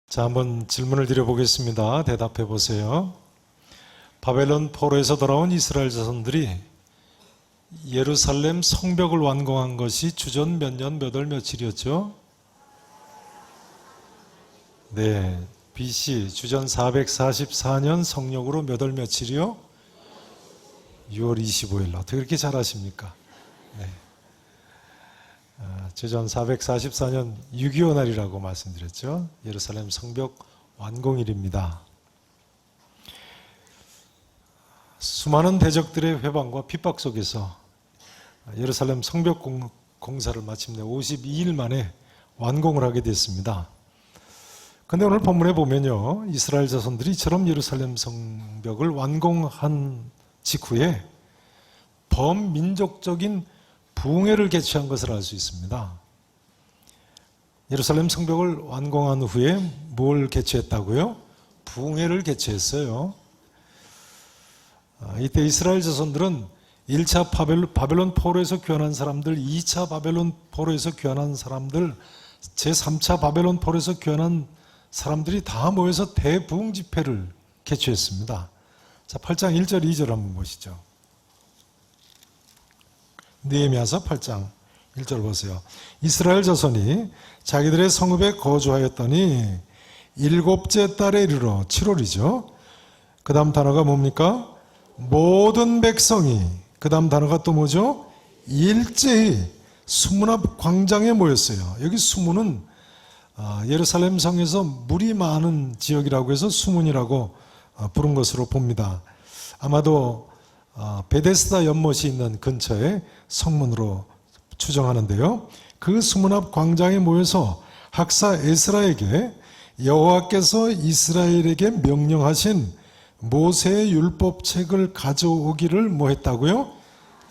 자, 한번 질문을 드려보겠습니다. 대답해 보세요. 바벨론 포로에서 돌아온 이스라엘 자손들이 예루살렘 성벽을 완공한 것이 주전 몇 년, 몇 월, 며칠이었죠? 네, BC 주전 444년 성령으로 몇 월, 며칠이요? 6월 25일. 어떻게 그렇게 잘하십니까? 네. 주전 444년 6.25 날이라고 말씀드렸죠. 예루살렘 성벽 완공일입니다. 수많은 대적들의 회방과 핍박 속에서 예루살렘 성벽 공사를 마침내 52일 만에 완공을 하게 됐습니다. 그런데 오늘 본문에 보면요, 이스라엘 자손들이 이처럼 예루살렘 성벽을 완공한 직후에 범민족적인 부흥회를 개최한 것을 알 수 있습니다. 예루살렘 성벽을 완공한 후에 뭘 개최했다고요? 부흥회를 개최했어요. 이때 이스라엘 자손들은 1차 바벨론 포로에서 귀환한 사람들, 2차 바벨론 포로에서 귀환한 사람들, 제3차 바벨론 포로에서 귀환한 사람들이 다 모여서 대부흥 집회를 개최했습니다. 자, 8장 1절 2절 한번 보시죠. 느헤미야서 8장 1절 보세요. 이스라엘 자손이 자기들의 성읍에 거주하였더니 7째 달에 이르러 7월이죠. 그 다음 단어가 뭡니까? 모든 백성이, 그 다음 단어가 또 뭐죠? 일제히 수문 앞 광장에 모였어요. 여기 수문은 예루살렘 성에서 물이 많은 지역이라고 해서 수문이라고 부른 것으로 봅니다. 아마도 베데스다 연못이 있는 근처에 성문으로 추정하는데요. 그 수문 앞 광장에 모여서 학사 에스라에게 여호와께서 이스라엘에게 명령하신 모세의 율법책을 가져오기를 뭐 했다고요?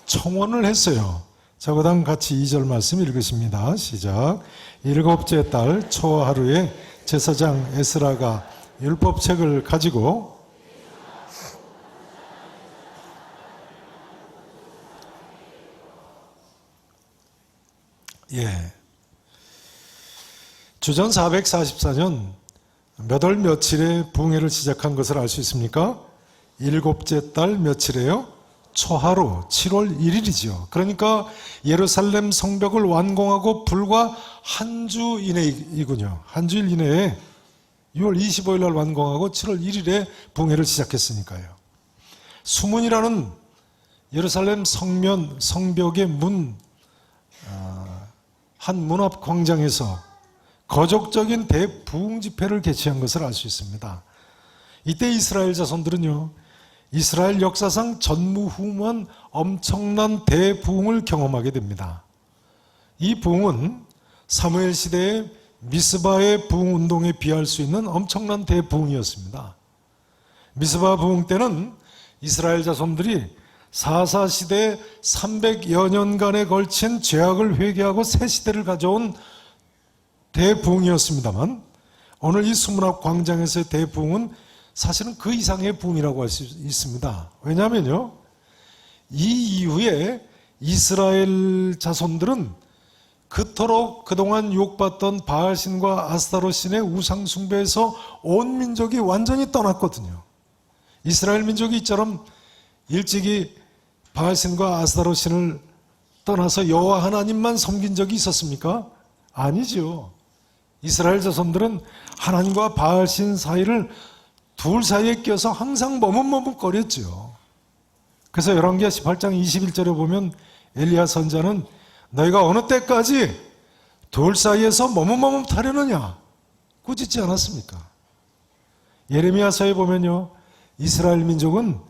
청원을 했어요. 자, 그 다음 같이 2절 말씀 읽으십니다. 시작. 7째 달 초하루에 제사장 에스라가 율법책을 가지고 주전 444년 몇 월 며칠에 부흥회를 시작한 것을 알 수 있습니까? 7째 달 며칠에요? 초하루 7월 1일이죠. 그러니까 예루살렘 성벽을 완공하고 불과 한 주 이내이군요. 한 주일 이내에 6월 25일 날 완공하고 7월 1일에 부흥회를 시작했으니까요. 수문이라는 예루살렘 성벽의 한 문 앞 광장에서 거족적인 대부흥 집회를 개최한 것을 알 수 있습니다. 이때 이스라엘 자손들은요, 이스라엘 역사상 전무후무한 엄청난 대부흥을 경험하게 됩니다. 이 부흥은 사무엘 시대의 미스바의 부흥 운동에 비할 수 있는 엄청난 대부흥이었습니다. 미스바 부흥 때는 이스라엘 자손들이 사사시대 300여 년간에 걸친 죄악을 회개하고 새 시대를 가져온 대부흥이었습니다만, 오늘 이 수문 앞 광장에서의 대부흥은 사실은 그 이상의 부흥이라고 할 수 있습니다. 왜냐하면요, 이 이후에 이스라엘 자손들은 그토록 그동안 유혹받던 바알신과 아스타롯신의 우상숭배에서 온 민족이 완전히 떠났거든요. 이스라엘 민족이 이처럼 일찍이 바알신과 아스타롯신을 떠나서 여호와 하나님만 섬긴 적이 있었습니까? 아니죠. 이스라엘 자손들은 하나님과 바알신 사이를 둘 사이에 껴서 항상 머뭇머뭇거렸죠. 그래서 열왕기하 18장 21절에 보면 엘리야 선자는 너희가 어느 때까지 둘 사이에서 머뭇머뭇하려느냐 꾸짖지 않았습니까? 예레미야서에 보면요, 이스라엘 민족은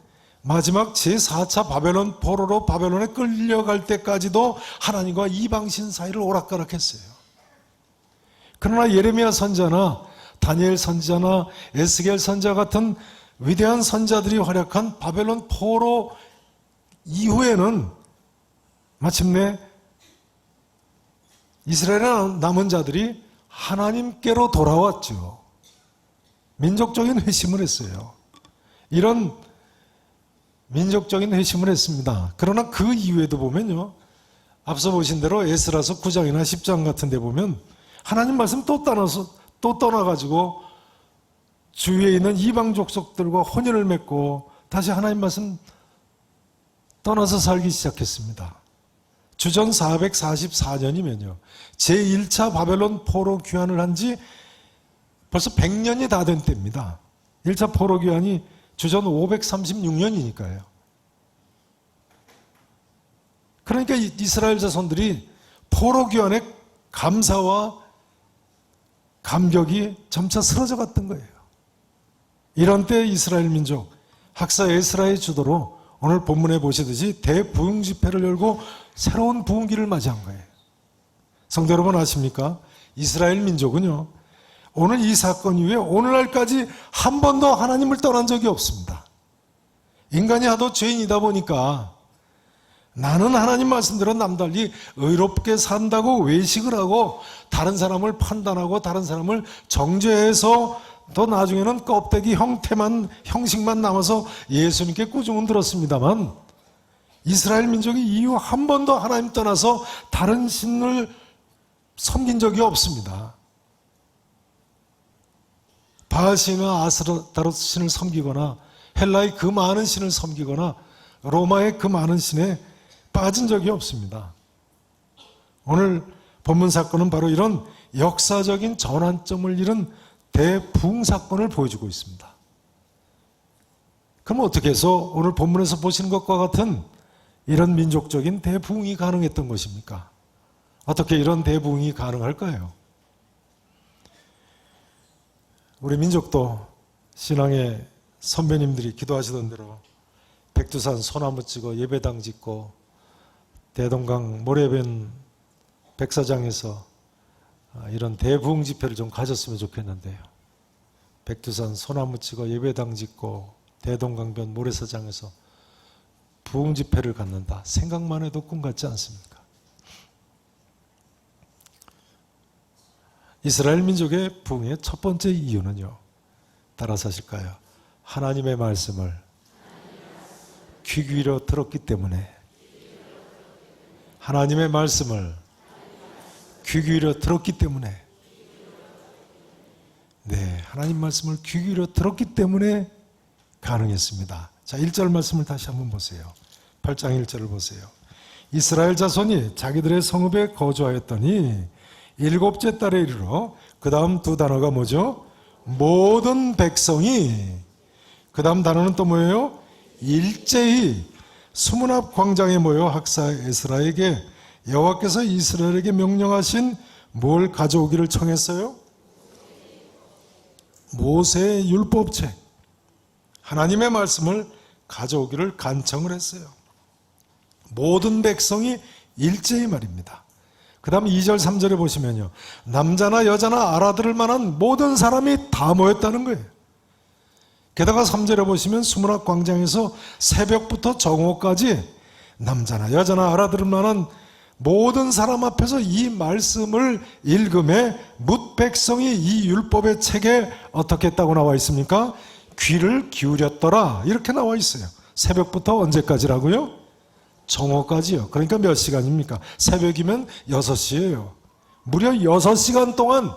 마지막 제4차 바벨론 포로로 바벨론에 끌려갈 때까지도 하나님과 이방신 사이를 오락가락했어요. 그러나 예레미야 선자나 다니엘 선자나 에스겔 선자 같은 위대한 선자들이 활약한 바벨론 포로 이후에는 마침내 이스라엘의 남은 자들이 하나님께로 돌아왔죠. 민족적인 회심을 했어요. 이런 민족적인 회심을 했습니다. 그러나 그 이후에도 보면요, 앞서 보신 대로 에스라서 9장이나 10장 같은 데 보면 하나님 말씀 또 떠나가지고 주위에 있는 이방 족속들과 혼인을 맺고 다시 하나님 말씀 떠나서 살기 시작했습니다. 주전 444년이면요. 제1차 바벨론 포로 귀환을 한 지 벌써 100년이 다 된 때입니다. 1차 포로 귀환이 주전 536년이니까요. 그러니까 이스라엘 자손들이 포로 귀환의 감사와 감격이 점차 쓰러져 갔던 거예요. 이런 때 이스라엘 민족, 학사 에스라의 주도로 오늘 본문에 보시듯이 대부흥 집회를 열고 새로운 부흥기를 맞이한 거예요. 성도 여러분 아십니까? 이스라엘 민족은요, 오늘 이 사건 이후에 오늘날까지 한 번도 하나님을 떠난 적이 없습니다. 인간이 하도 죄인이다 보니까 나는 하나님 말씀대로 남달리 의롭게 산다고 외식을 하고 다른 사람을 판단하고 다른 사람을 정죄해서 또 나중에는 껍데기 형식만 남아서 예수님께 꾸중은 들었습니다만 이스라엘 민족이 이후 한 번도 하나님 떠나서 다른 신을 섬긴 적이 없습니다. 바알신이나 아스타로스 신을 섬기거나 헬라의 그 많은 신을 섬기거나 로마의 그 많은 신에 빠진 적이 없습니다. 오늘 본문 사건은 바로 이런 역사적인 전환점을 이룬 대부흥 사건을 보여주고 있습니다. 그럼 어떻게 해서 오늘 본문에서 보시는 것과 같은 이런 민족적인 대부흥이 가능했던 것입니까? 어떻게 이런 대부흥이 가능할까요? 우리 민족도 신앙의 선배님들이 기도하시던 대로 백두산 소나무 찍어 예배당 짓고 대동강 모래변 백사장에서 이런 대부흥 집회를 좀 가졌으면 좋겠는데요. 백두산 소나무 찍어 예배당 짓고 대동강변 모래사장에서 부흥 집회를 갖는다. 생각만 해도 꿈 같지 않습니까? 이스라엘 민족의 부흥의 첫 번째 이유는요. 따라서 하실까요? 하나님의 말씀을 귀 기울여 들었기 때문에 하나님의 말씀을 귀 기울여 들었기 때문에 네, 하나님 말씀을 귀 기울여 들었기 때문에 가능했습니다. 자, 1절 말씀을 다시 한번 보세요. 8장 1절을 보세요. 이스라엘 자손이 자기들의 성읍에 거주하였더니 7째 달에 이르러 그 다음 두 단어가 뭐죠? 모든 백성이 그 다음 단어는 또 뭐예요? 일제히 수문앞 광장에 모여 학사 에스라에게 여호와께서 이스라엘에게 명령하신 뭘 가져오기를 청했어요? 모세의 율법책, 하나님의 말씀을 가져오기를 간청을 했어요. 모든 백성이 일제히 말입니다. 그 다음 2절 3절에 보시면요, 남자나 여자나 알아들을 만한 모든 사람이 다 모였다는 거예요. 게다가 3절에 보시면 수문앞 광장에서 새벽부터 정오까지 남자나 여자나 알아들을 만한 모든 사람 앞에서 이 말씀을 읽음에 뭇 백성이 이 율법의 책에 어떻게 했다고 나와 있습니까? 귀를 기울였더라, 이렇게 나와 있어요. 새벽부터 언제까지라고요? 정오까지요. 그러니까 몇 시간입니까? 새벽이면 6시예요. 무려 6시간 동안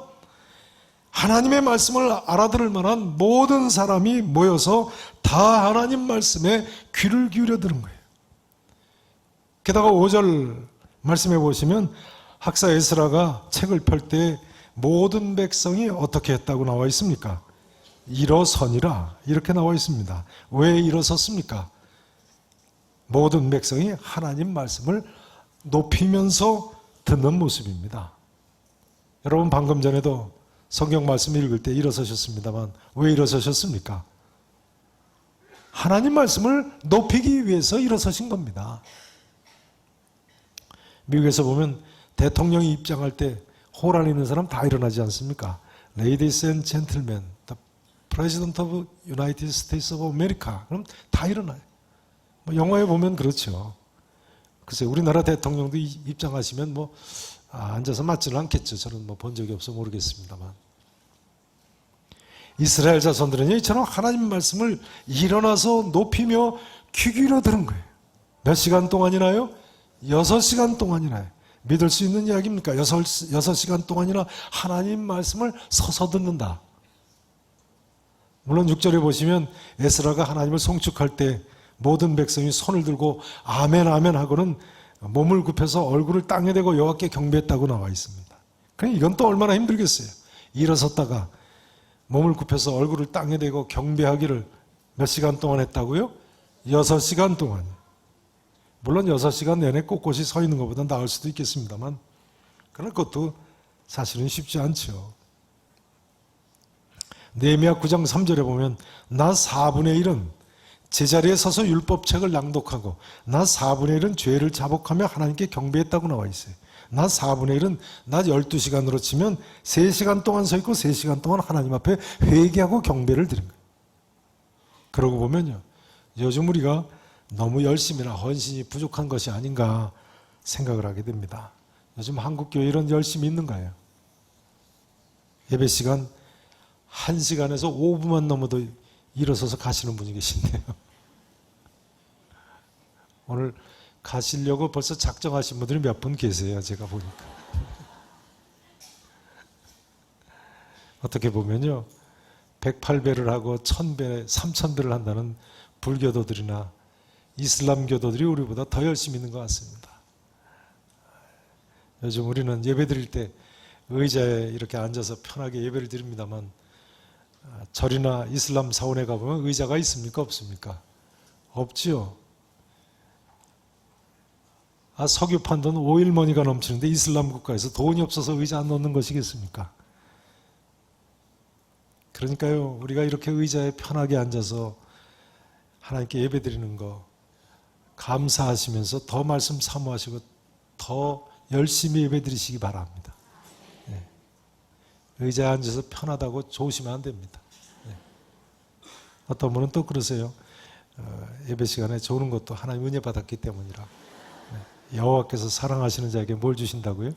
하나님의 말씀을 알아들을 만한 모든 사람이 모여서 다 하나님 말씀에 귀를 기울여 들은 거예요. 게다가 5절 말씀해 보시면 학사 에스라가 책을 펼 때 모든 백성이 어떻게 했다고 나와 있습니까? 일어서니라, 이렇게 나와 있습니다. 왜 일어섰습니까? 모든 백성이 하나님 말씀을 높이면서 듣는 모습입니다. 여러분 방금 전에도 성경 말씀 읽을 때 일어서셨습니다만 왜 일어서셨습니까? 하나님 말씀을 높이기 위해서 일어서신 겁니다. 미국에서 보면 대통령이 입장할 때 홀 안에 있는 사람 다 일어나지 않습니까? Ladies and gentlemen, the President of United States of America. 그럼 다 일어나요. 뭐 영화에 보면 그렇죠. 글쎄 우리나라 대통령도 입장하시면 뭐 앉아서 맞지는 않겠죠. 저는 뭐 본 적이 없어 모르겠습니다만. 이스라엘 자손들은 이처럼 하나님 말씀을 일어나서 높이며 귀 기울여 들은 거예요. 몇 시간 동안이나요? 6시간 동안이나요. 믿을 수 있는 이야기입니까? 6시간 동안이나 하나님 말씀을 서서 듣는다. 물론 6절에 보시면 에스라가 하나님을 송축할 때 모든 백성이 손을 들고 아멘 아멘 하고는 몸을 굽혀서 얼굴을 땅에 대고 여호와께 경배했다고 나와 있습니다. 그러니까 이건 또 얼마나 힘들겠어요. 일어섰다가 몸을 굽혀서 얼굴을 땅에 대고 경배하기를 몇 시간 동안 했다고요? 6시간 동안. 물론 6시간 내내 꼿꼿이 서 있는 것보다 나을 수도 있겠습니다만 그런 것도 사실은 쉽지 않죠. 느헤미야 9장 3절에 보면 나 4분의 1은 제자리에 서서 율법책을 낭독하고 나 4분의 1은 죄를 자복하며 하나님께 경배했다고 나와 있어요. 나 4분의 1은 낮 12시간으로 치면 3시간 동안 서 있고 3시간 동안 하나님 앞에 회개하고 경배를 드린 거예요. 그러고 보면요, 요즘 우리가 너무 열심이나 헌신이 부족한 것이 아닌가 생각을 하게 됩니다. 요즘 한국교회 이런 열심이 있는가요? 예배 시간 1시간에서 5분만 넘어도 일어서서 가시는 분이 계신데요. 오늘 가시려고 벌써 작정하신 분들이 몇 분 계세요. 제가 보니까. 어떻게 보면요, 108배를 하고 1000배, 3000배를 한다는 불교도들이나 이슬람교도들이 우리보다 더 열심히 있는 것 같습니다. 요즘 우리는 예배 드릴 때 의자에 이렇게 앉아서 편하게 예배를 드립니다만 절이나 이슬람 사원에 가보면 의자가 있습니까? 없습니까? 없지요. 석유판 돈 오일머니가 넘치는데 이슬람 국가에서 돈이 없어서 의자 안 놓는 것이겠습니까? 그러니까요, 우리가 이렇게 의자에 편하게 앉아서 하나님께 예배 드리는 거 감사하시면서 더 말씀 사모하시고 더 열심히 예배 드리시기 바랍니다. 네. 의자에 앉아서 편하다고 좋으시면 안 됩니다. 네. 어떤 분은 또 그러세요. 예배 시간에 조는 것도 하나님 은혜 받았기 때문이라. 네. 여호와께서 사랑하시는 자에게 뭘 주신다고요?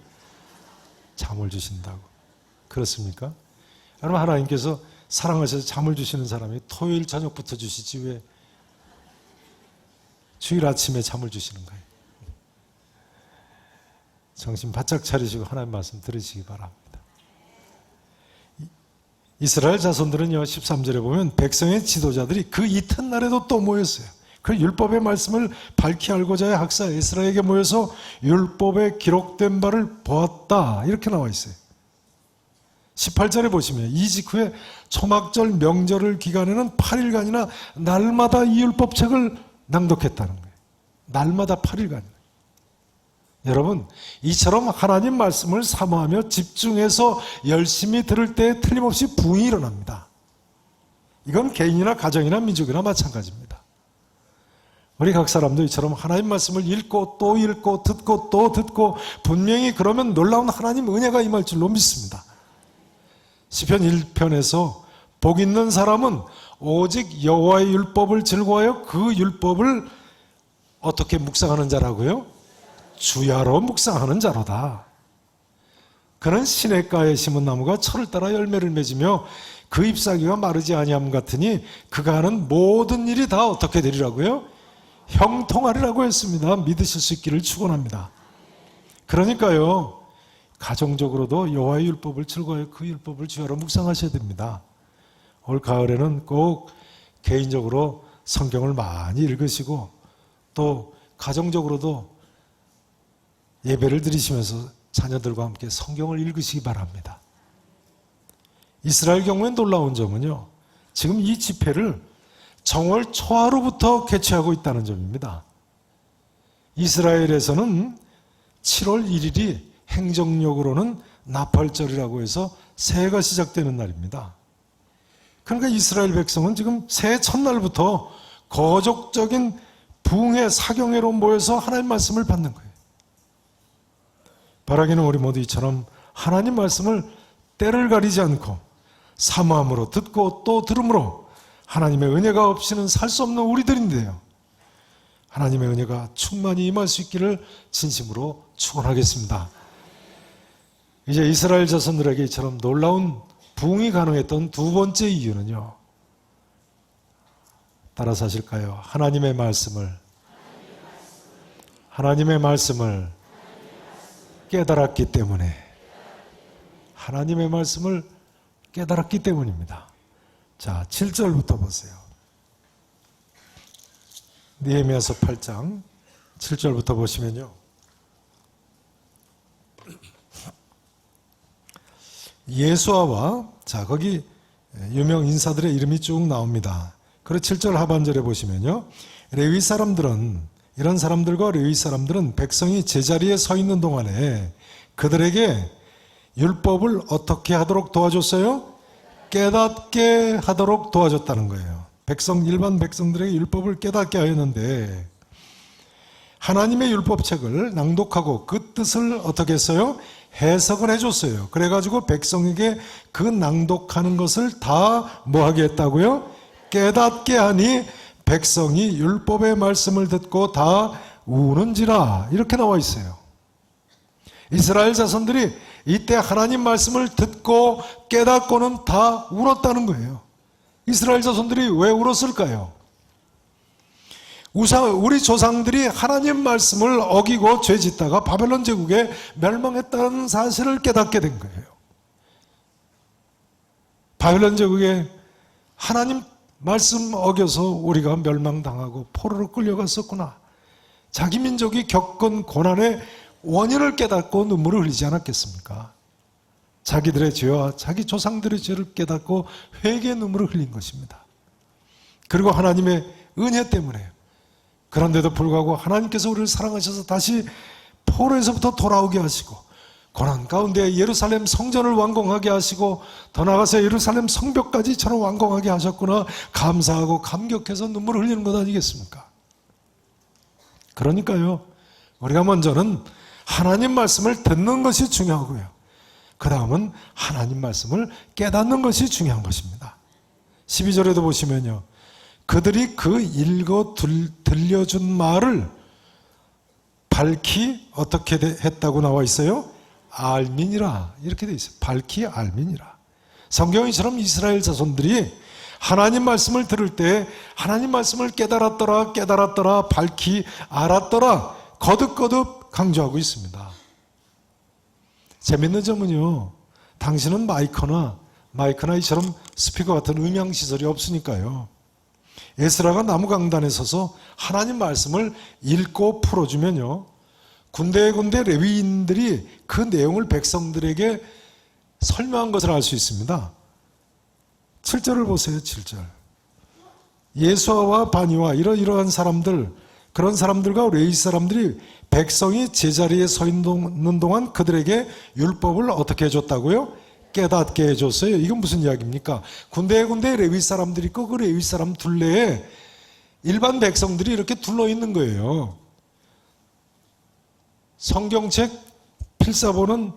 잠을 주신다고. 그렇습니까? 여러분, 하나님께서 사랑하셔서 잠을 주시는 사람이 토요일 저녁부터 주시지 왜 주일 아침에 잠을 주시는 거예요? 정신 바짝 차리시고 하나님 말씀 들으시기 바랍니다. 이스라엘 자손들은요, 13절에 보면 백성의 지도자들이 그 이튿날에도 또 모였어요. 그 율법의 말씀을 밝히 알고자 해 학사 에스라에게 모여서 율법에 기록된 바를 보았다, 이렇게 나와 있어요. 18절에 보시면 이 직후에 초막절 명절을 기간에는 8일간이나 날마다 이 율법책을 낭독했다는 거예요. 날마다 8일간. 여러분, 이처럼 하나님 말씀을 사모하며 집중해서 열심히 들을 때 틀림없이 부흥이 일어납니다. 이건 개인이나 가정이나 민족이나 마찬가지입니다. 우리 각 사람도 이처럼 하나님 말씀을 읽고 또 읽고 듣고 또 듣고 분명히 그러면 놀라운 하나님 은혜가 임할 줄로 믿습니다. 시편 1편에서 복 있는 사람은 오직 여호와의 율법을 즐거워하여 그 율법을 어떻게 묵상하는 자라고요? 주야로 묵상하는 자로다. 그는 시냇가에 심은 나무가 철을 따라 열매를 맺으며 그 잎사귀가 마르지 아니함 같으니 그가 하는 모든 일이 다 어떻게 되리라고요? 형통하리라고 했습니다. 믿으실 수 있기를 축원합니다. 그러니까요, 가정적으로도 여호와의 율법을 즐거워해 그 율법을 주야로 묵상하셔야 됩니다. 올 가을에는 꼭 개인적으로 성경을 많이 읽으시고 또 가정적으로도 예배를 드리시면서 자녀들과 함께 성경을 읽으시기 바랍니다. 이스라엘 경우에 놀라운 점은요, 지금 이 집회를 정월 초하루부터 개최하고 있다는 점입니다. 이스라엘에서는 7월 1일이 행정력으로는 나팔절이라고 해서 새해가 시작되는 날입니다. 그러니까 이스라엘 백성은 지금 새해 첫날부터 거족적인 부흥회 사경회로 모여서 하나님 말씀을 받는 거예요. 바라기는 우리 모두 이처럼 하나님 말씀을 때를 가리지 않고 사모함으로 듣고 또 들음으로 하나님의 은혜가 없이는 살 수 없는 우리들인데요, 하나님의 은혜가 충만히 임할 수 있기를 진심으로 축원하겠습니다. 이제 이스라엘 자손들에게 이처럼 놀라운 부흥이 가능했던 두 번째 이유는요, 따라서 하실까요? 하나님의 말씀을 깨달았기 때문에, 하나님의 말씀을 깨달았기 때문입니다. 자, 7절부터 보세요. 느헤미야서 8장 7절부터 보시면요. 예수아와, 자, 거기 유명 인사들의 이름이 쭉 나옵니다. 그리고 7절 하반절에 보시면요. 레위 사람들은, 이런 사람들과 레위 사람들은 백성이 제자리에 서 있는 동안에 그들에게 율법을 어떻게 하도록 도와줬어요? 깨닫게 하도록 도와줬다는 거예요. 일반 백성들에게 율법을 깨닫게 하였는데, 하나님의 율법책을 낭독하고 그 뜻을 어떻게 했어요? 해석을 해줬어요. 그래가지고 백성에게 그 낭독하는 것을 다 뭐하게 했다고요? 깨닫게 하니 백성이 율법의 말씀을 듣고 다 우는지라, 이렇게 나와 있어요. 이스라엘 자손들이 이때 하나님 말씀을 듣고 깨닫고는 다 울었다는 거예요. 이스라엘 자손들이 왜 울었을까요? 우리 조상들이 하나님 말씀을 어기고 죄짓다가 바벨론 제국에 멸망했다는 사실을 깨닫게 된 거예요. 바벨론 제국에 하나님 말씀 어겨서 우리가 멸망당하고 포로로 끌려갔었구나. 자기 민족이 겪은 고난의 원인을 깨닫고 눈물을 흘리지 않았겠습니까? 자기들의 죄와 자기 조상들의 죄를 깨닫고 회개의 눈물을 흘린 것입니다. 그리고 하나님의 은혜 때문에, 그런데도 불구하고 하나님께서 우리를 사랑하셔서 다시 포로에서부터 돌아오게 하시고, 고난 가운데 예루살렘 성전을 완공하게 하시고, 더 나아가서 예루살렘 성벽까지 저는 완공하게 하셨구나, 감사하고 감격해서 눈물을 흘리는 것 아니겠습니까? 그러니까요, 우리가 먼저는 하나님 말씀을 듣는 것이 중요하고요, 그 다음은 하나님 말씀을 깨닫는 것이 중요한 것입니다. 12절에도 보시면요, 그들이 그 읽어 들려준 말을 밝히 어떻게 했다고 나와 있어요? 알미니라, 이렇게 돼 있어요. 밝히 알미니라. 성경이처럼 이스라엘 자손들이 하나님 말씀을 들을 때 하나님 말씀을 깨달았더라, 밝히 알았더라, 거듭거듭 강조하고 있습니다. 재밌는 점은요, 당신은 마이크나 이처럼 스피커 같은 음향 시설이 없으니까요, 에스라가 나무 강단에 서서 하나님 말씀을 읽고 풀어주면요, 군데군데 레위인들이 그 내용을 백성들에게 설명한 것을 알 수 있습니다. 7절을 보세요. 7절. 예수아와 바니와 이러한 사람들, 그런 사람들과 레위 사람들이 백성이 제자리에 서 있는 동안 그들에게 율법을 어떻게 해줬다고요? 깨닫게 해줬어요. 이건 무슨 이야기입니까? 군데군데 레위 사람들이 있고 그 레위 사람 둘레에 일반 백성들이 이렇게 둘러 있는 거예요. 성경책 필사본은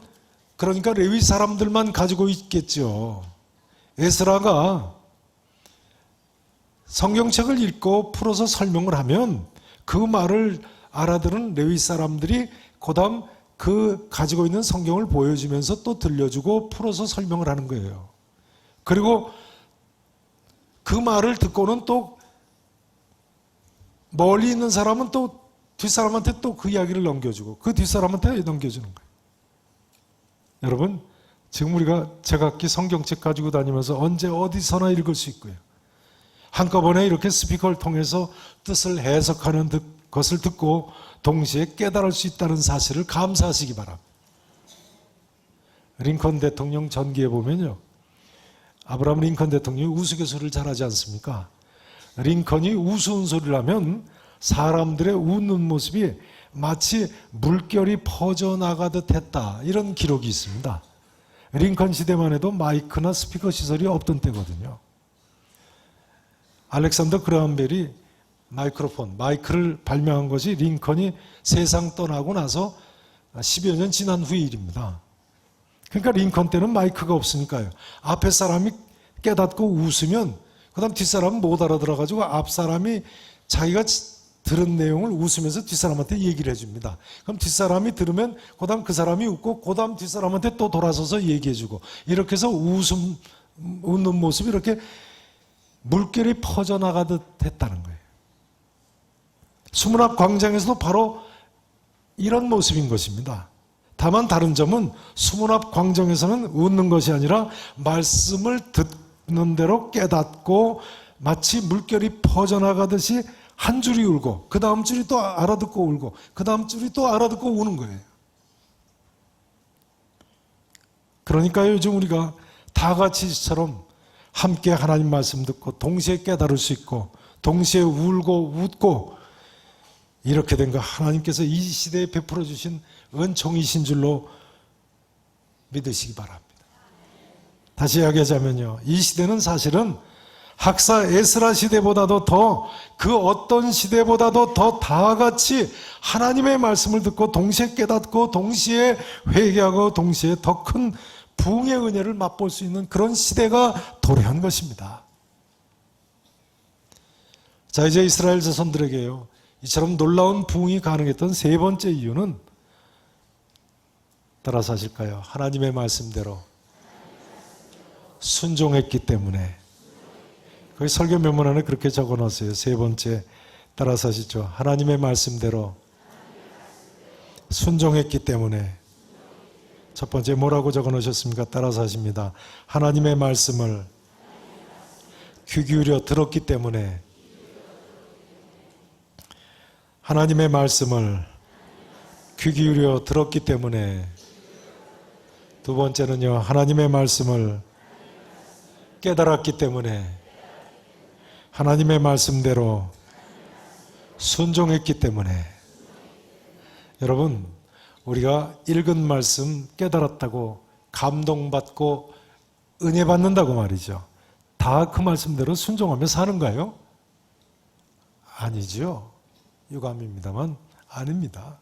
그러니까 레위 사람들만 가지고 있겠죠. 에스라가 성경책을 읽고 풀어서 설명을 하면 그 말을 알아들은 레위 사람들이 그다음 그 가지고 있는 성경을 보여주면서 또 들려주고 풀어서 설명을 하는 거예요. 그리고 그 말을 듣고는 또 멀리 있는 사람은 또 뒷사람한테 또 그 이야기를 넘겨주고 그 뒷사람한테 넘겨주는 거예요. 여러분, 지금 우리가 제각기 성경책 가지고 다니면서 언제 어디서나 읽을 수 있고요, 한꺼번에 이렇게 스피커를 통해서 뜻을 해석하는 것을 듣고 동시에 깨달을 수 있다는 사실을 감사하시기 바랍니다. 링컨 대통령 전기에 보면요, 아브라함 링컨 대통령이 우스갯소리를 잘하지 않습니까? 링컨이 우스운 소리를 하면 사람들의 웃는 모습이 마치 물결이 퍼져나가듯 했다, 이런 기록이 있습니다. 링컨 시대만 해도 마이크나 스피커 시설이 없던 때거든요. 알렉산더 그라함벨이 마이크를 발명한 것이 링컨이 세상 떠나고 나서 10여 년 지난 후의 일입니다. 그러니까 링컨 때는 마이크가 없으니까요, 앞에 사람이 깨닫고 웃으면 그 다음 뒷사람은 못 알아들어가지고 앞사람이 자기가 들은 내용을 웃으면서 뒷사람한테 얘기를 해줍니다. 그럼 뒷사람이 들으면 그 다음 그 사람이 웃고 그 다음 뒷사람한테 또 돌아서서 얘기해주고, 이렇게 해서 웃는 모습이 이렇게 물결이 퍼져나가듯 했다는 거예요. 수문학 광장에서도 바로 이런 모습인 것입니다. 다만 다른 점은 수문학 광장에서는 웃는 것이 아니라 말씀을 깨닫는 대로 깨닫고 마치 물결이 퍼져나가듯이 한 줄이 울고 그 다음 줄이 또 알아듣고 울고 그 다음 줄이 또 알아듣고 우는 거예요. 그러니까 요즘 우리가 다 같이 이처럼 함께 하나님 말씀 듣고 동시에 깨달을 수 있고 동시에 울고 웃고 이렇게 된 거 하나님께서 이 시대에 베풀어 주신 은총이신 줄로 믿으시기 바랍니다. 다시 이야기하자면요, 이 시대는 사실은 학사 에스라 시대보다도 더 그 어떤 시대보다도 더 다같이 하나님의 말씀을 듣고 동시에 깨닫고 동시에 회개하고 동시에 더 큰 부흥의 은혜를 맛볼 수 있는 그런 시대가 도래한 것입니다. 자, 이제 이스라엘 자손들에게요, 이처럼 놀라운 부흥이 가능했던 세 번째 이유는 따라서 하실까요? 하나님의 말씀대로 순종했기 때문에. 거기 설교 메모 안에 그렇게 적어놨어요. 세 번째, 따라서 하시죠. 하나님의 말씀대로 순종했기 때문에. 첫 번째 뭐라고 적어놓으셨습니까? 따라서 하십니다. 하나님의 말씀을 귀 기울여 들었기 때문에. 하나님의 말씀을 귀 기울여 들었기 때문에. 두 번째는요, 하나님의 말씀을 깨달았기 때문에. 하나님의 말씀대로 순종했기 때문에. 여러분, 우리가 읽은 말씀 깨달았다고 감동받고 은혜 받는다고 말이죠. 다 그 말씀대로 순종하며 사는가요? 아니죠. 유감입니다만 아닙니다.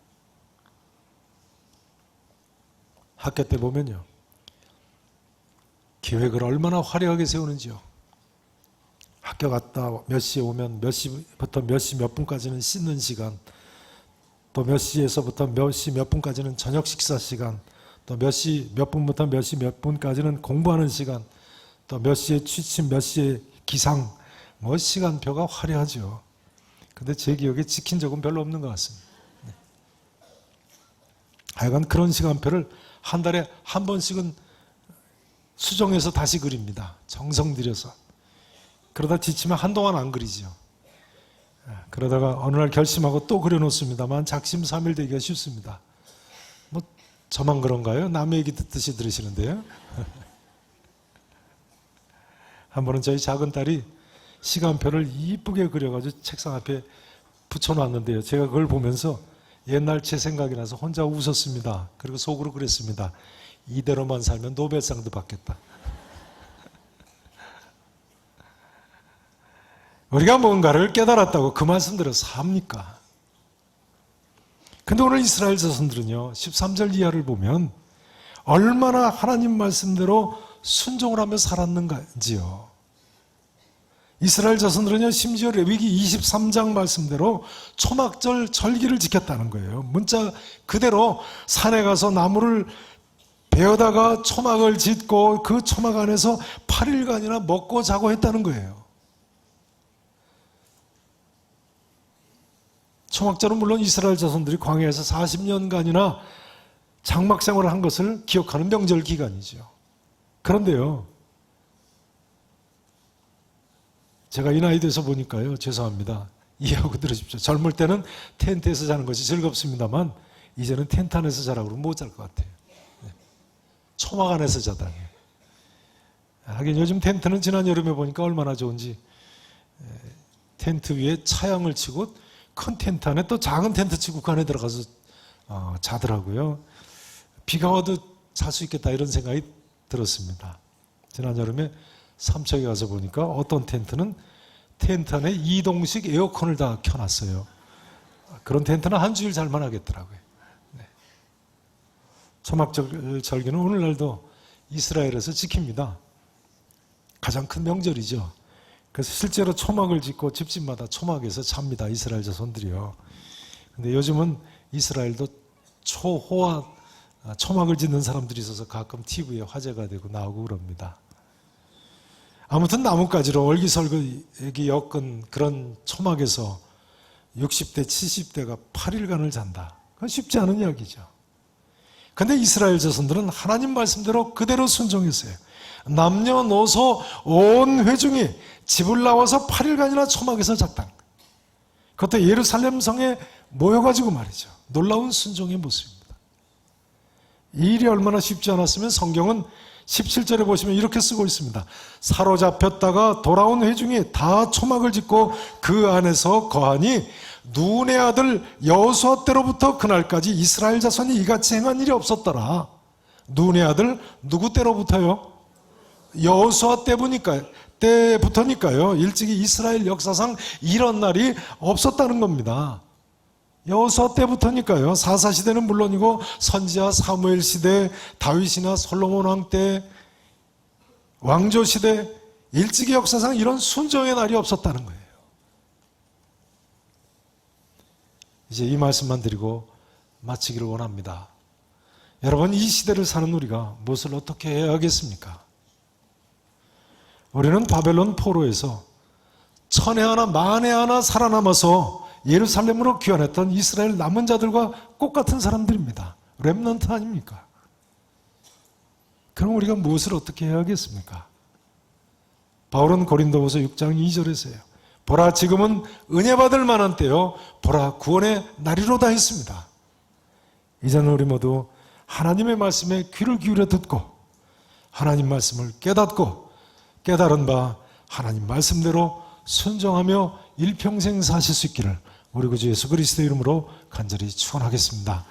학교 때 보면요, 계획을 얼마나 화려하게 세우는지요. 학교 갔다 몇 시에 오면 몇 시부터 몇 시 몇 분까지는 씻는 시간, 또 몇 시에서부터 몇 시 몇 분까지는 저녁 식사 시간, 또 몇 시 몇 분부터 몇 시 몇 분까지는 공부하는 시간, 또 몇 시에 취침, 몇 시에 기상, 뭐 시간표가 화려하죠. 근데 제 기억에 지킨 적은 별로 없는 것 같습니다. 하여간 그런 시간표를 한 달에 한 번씩은 수정해서 다시 그립니다. 정성 들여서. 그러다 지치면 한동안 안 그리죠. 그러다가 어느 날 결심하고 또 그려놓습니다만 작심삼일되기가 쉽습니다. 뭐 저만 그런가요? 남의 얘기 듣듯이 들으시는데요. 한 번은 저희 작은 딸이 시간표를 이쁘게 그려가지고 책상 앞에 붙여놨는데요. 제가 그걸 보면서 옛날 제 생각이 나서 혼자 웃었습니다. 그리고 속으로 그랬습니다. 이대로만 살면 노벨상도 받겠다. 우리가 뭔가를 깨달았다고 그 말씀대로 삽니까? 근데 오늘 이스라엘 자손들은요, 13절 이하를 보면 얼마나 하나님 말씀대로 순종을 하며 살았는지요. 이스라엘 자손들은요, 심지어 레위기 23장 말씀대로 초막절 절기를 지켰다는 거예요. 문자 그대로 산에 가서 나무를 베어다가 초막을 짓고 그 초막 안에서 8일간이나 먹고 자고 했다는 거예요. 초막절은 물론 이스라엘 자손들이 광야에서 40년간이나 장막 생활을 한 것을 기억하는 명절 기간이죠. 그런데요, 제가 이 나이 돼서 보니까요, 죄송합니다. 이해하고 들으십시오. 젊을 때는 텐트에서 자는 것이 즐겁습니다만 이제는 텐트 안에서 자라고 그러면 못 잘 것 같아요. 초막 안에서 자다니. 하긴 요즘 텐트는 지난 여름에 보니까 얼마나 좋은지, 텐트 위에 차양을 치고 큰 텐트 안에 또 작은 텐트 치고 그 안에 들어가서 자더라고요. 비가 와도 잘 수 있겠다 이런 생각이 들었습니다. 지난 여름에 삼척에 가서 보니까 어떤 텐트는 텐트 안에 이동식 에어컨을 다 켜놨어요. 그런 텐트는 한 주일 잘만 하겠더라고요. 네. 초막절기는 오늘날도 이스라엘에서 지킵니다. 가장 큰 명절이죠. 그래서 실제로 초막을 짓고 집집마다 초막에서 잡니다. 이스라엘 자손들이요. 근데 요즘은 이스라엘도 초호화 초막을 짓는 사람들이 있어서 가끔 TV에 화제가 되고 나오고 그럽니다. 아무튼 나뭇가지로 얼기설기 엮은 그런 초막에서 60대, 70대가 8일간을 잔다. 그건 쉽지 않은 이야기죠. 근데 이스라엘 자손들은 하나님 말씀대로 그대로 순종했어요. 남녀노소 온 회중이 집을 나와서 8일간이나 초막에서 잤다. 그것도 예루살렘 성에 모여가지고 말이죠. 놀라운 순종의 모습입니다. 이 일이 얼마나 쉽지 않았으면 성경은 17절에 보시면 이렇게 쓰고 있습니다. 사로잡혔다가 돌아온 회중이 다 초막을 짓고 그 안에서 거하니 눈의 아들 여호수아 때로부터 그날까지 이스라엘 자손이 이같이 행한 일이 없었더라. 눈의 아들 누구 때로부터요? 여호수아 때부터니까요. 일찍이 이스라엘 역사상 이런 날이 없었다는 겁니다. 여호수아 때부터니까요. 사사시대는 물론이고 선지자 사무엘 시대, 다윗이나 솔로몬 왕 때, 왕조 시대, 일찍이 역사상 이런 순종의 날이 없었다는 거예요. 이제 이 말씀만 드리고 마치기를 원합니다. 여러분, 이 시대를 사는 우리가 무엇을 어떻게 해야 하겠습니까? 우리는 바벨론 포로에서 천에 하나 만에 하나 살아남아서 예루살렘으로 귀환했던 이스라엘 남은 자들과 똑같은 사람들입니다. 렘넌트 아닙니까? 그럼 우리가 무엇을 어떻게 해야 하겠습니까? 바울은 고린도후서 6장 2절에서요. 보라, 지금은 은혜 받을 만한 때요, 보라, 구원의 날이로다 했습니다. 이제는 우리 모두 하나님의 말씀에 귀를 기울여 듣고 하나님 말씀을 깨닫고 깨달은 바 하나님 말씀대로 순종하며 일평생 사실 수 있기를 우리 구주 예수 그리스도의 이름으로 간절히 축원하겠습니다.